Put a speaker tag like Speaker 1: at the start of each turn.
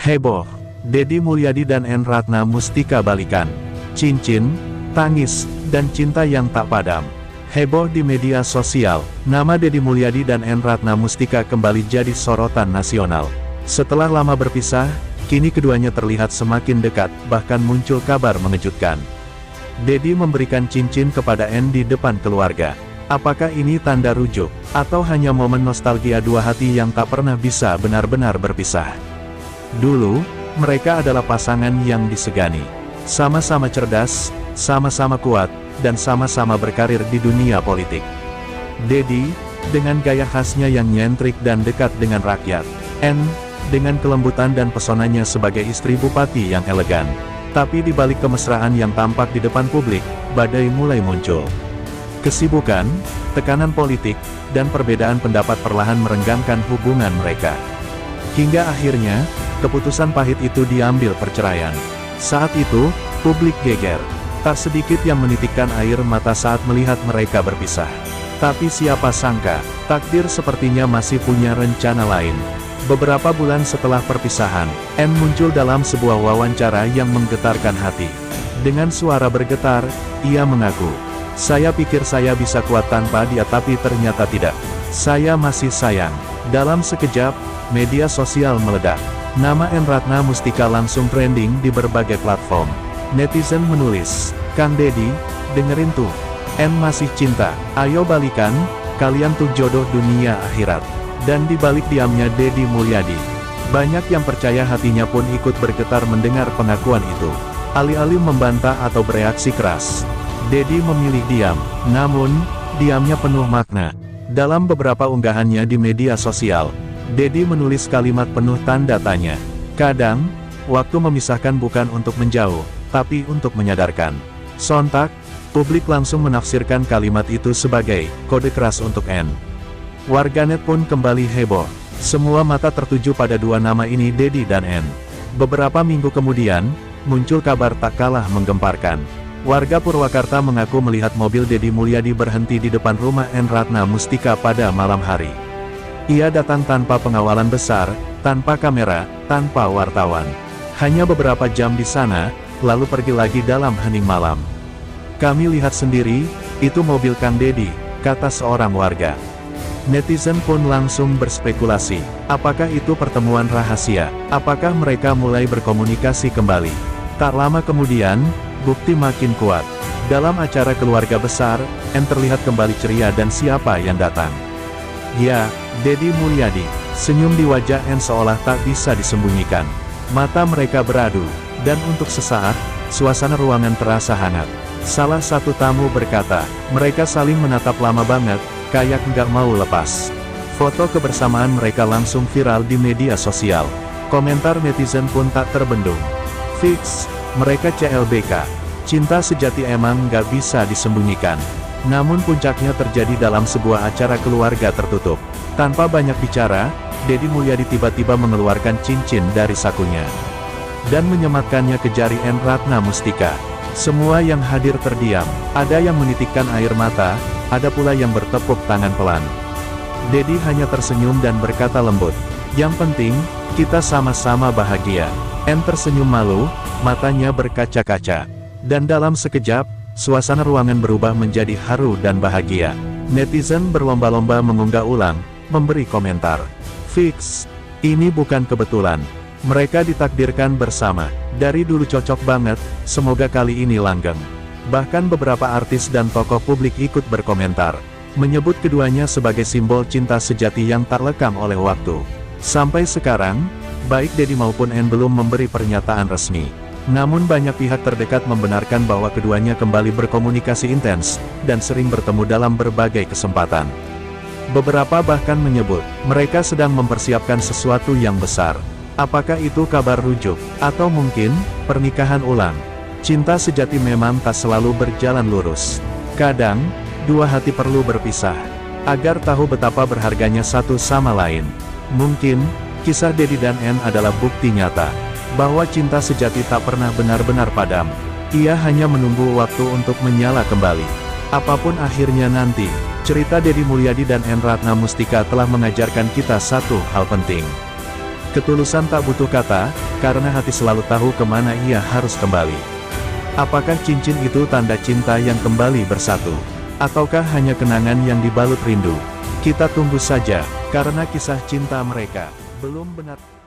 Speaker 1: Heboh, Deddy Mulyadi dan N. Ratna Mustika balikan. Cincin, tangis, dan cinta yang tak padam. Heboh di media sosial, nama Deddy Mulyadi dan N. Ratna Mustika kembali jadi sorotan nasional. Setelah lama berpisah, kini keduanya terlihat semakin dekat, bahkan muncul kabar mengejutkan. Deddy memberikan cincin kepada N di depan keluarga. Apakah ini tanda rujuk, atau hanya momen nostalgia dua hati yang tak pernah bisa benar-benar berpisah? Dulu, mereka adalah pasangan yang disegani. Sama-sama cerdas, sama-sama kuat, dan sama-sama berkarir di dunia politik. Deddy, dengan gaya khasnya yang nyentrik dan dekat dengan rakyat. N, dengan kelembutan dan pesonanya sebagai istri bupati yang elegan. Tapi di balik kemesraan yang tampak di depan publik, badai mulai muncul. Kesibukan, tekanan politik, dan perbedaan pendapat perlahan merenggangkan hubungan mereka. Hingga akhirnya, keputusan pahit itu diambil perceraian. Saat itu, publik geger. Tak sedikit yang menitikkan air mata saat melihat mereka berpisah. Tapi siapa sangka, takdir sepertinya masih punya rencana lain. Beberapa bulan setelah perpisahan, N muncul dalam sebuah wawancara yang menggetarkan hati. Dengan suara bergetar, ia mengaku, "Saya pikir saya bisa kuat tanpa dia, tapi ternyata tidak. Saya masih sayang." Dalam sekejap, media sosial meledak. Nama N. Ratna Mustika langsung trending di berbagai platform. Netizen menulis, "Kang Deddy, dengerin tuh. N masih cinta, ayo balikan, kalian tuh jodoh dunia akhirat." Dan di balik diamnya Deddy Mulyadi, banyak yang percaya hatinya pun ikut bergetar mendengar pengakuan itu. Alih-alih membantah atau bereaksi keras, Deddy memilih diam, namun, diamnya penuh makna. Dalam beberapa unggahannya di media sosial, Deddy menulis kalimat penuh tanda tanya. Kadang, waktu memisahkan bukan untuk menjauh, tapi untuk menyadarkan. Sontak, publik langsung menafsirkan kalimat itu sebagai kode keras untuk N. Warganet pun kembali heboh. Semua mata tertuju pada dua nama ini, Deddy dan N. Beberapa minggu kemudian, muncul kabar tak kalah menggemparkan. Warga Purwakarta mengaku melihat mobil Deddy Mulyadi berhenti di depan rumah N. Ratna Mustika pada malam hari. Ia datang tanpa pengawalan besar, tanpa kamera, tanpa wartawan. Hanya beberapa jam di sana, lalu pergi lagi dalam hening malam. "Kami lihat sendiri, itu mobil Kang Deddy," kata seorang warga. Netizen pun langsung berspekulasi, apakah itu pertemuan rahasia? Apakah mereka mulai berkomunikasi kembali? Tak lama kemudian, bukti makin kuat. Dalam acara keluarga besar, N terlihat kembali ceria dan siapa yang datang? Ya, Deddy Mulyadi. Senyum di wajah N seolah tak bisa disembunyikan. Mata mereka beradu, dan untuk sesaat, suasana ruangan terasa hangat. Salah satu tamu berkata, mereka saling menatap lama banget, kayak nggak mau lepas. Foto kebersamaan mereka langsung viral di media sosial. Komentar netizen pun tak terbendung. Fix, mereka CLBK. Cinta sejati emang nggak bisa disembunyikan. Namun puncaknya terjadi dalam sebuah acara keluarga tertutup. Tanpa banyak bicara, Deddy Mulyadi tiba-tiba mengeluarkan cincin dari sakunya dan menyematkannya ke jari N. Ratna Mustika. Semua yang hadir terdiam, ada yang menitikkan air mata, ada pula yang bertepuk tangan pelan. Deddy hanya tersenyum dan berkata lembut, "Yang penting, kita sama-sama bahagia." N tersenyum malu, matanya berkaca-kaca. Dan dalam sekejap, suasana ruangan berubah menjadi haru dan bahagia. Netizen berlomba-lomba mengunggah ulang, memberi komentar. Fix, ini bukan kebetulan. Mereka ditakdirkan bersama. Dari dulu cocok banget, semoga kali ini langgeng. Bahkan beberapa artis dan tokoh publik ikut berkomentar, menyebut keduanya sebagai simbol cinta sejati yang tak lekang oleh waktu. Sampai sekarang, baik Deddy maupun N belum memberi pernyataan resmi. Namun banyak pihak terdekat membenarkan bahwa keduanya kembali berkomunikasi intens, dan sering bertemu dalam berbagai kesempatan. Beberapa bahkan menyebut, mereka sedang mempersiapkan sesuatu yang besar. Apakah itu kabar rujuk, atau mungkin, pernikahan ulang? Cinta sejati memang tak selalu berjalan lurus. Kadang, dua hati perlu berpisah, agar tahu betapa berharganya satu sama lain. Mungkin, kisah Deddy dan N adalah bukti nyata, bahwa cinta sejati tak pernah benar-benar padam. Ia hanya menunggu waktu untuk menyala kembali. Apapun akhirnya nanti, cerita Deddy Mulyadi dan N. Ratna Mustika telah mengajarkan kita satu hal penting. Ketulusan tak butuh kata, karena hati selalu tahu kemana ia harus kembali. Apakah cincin itu tanda cinta yang kembali bersatu? Ataukah hanya kenangan yang dibalut rindu? Kita tunggu saja, karena kisah cinta mereka belum benar.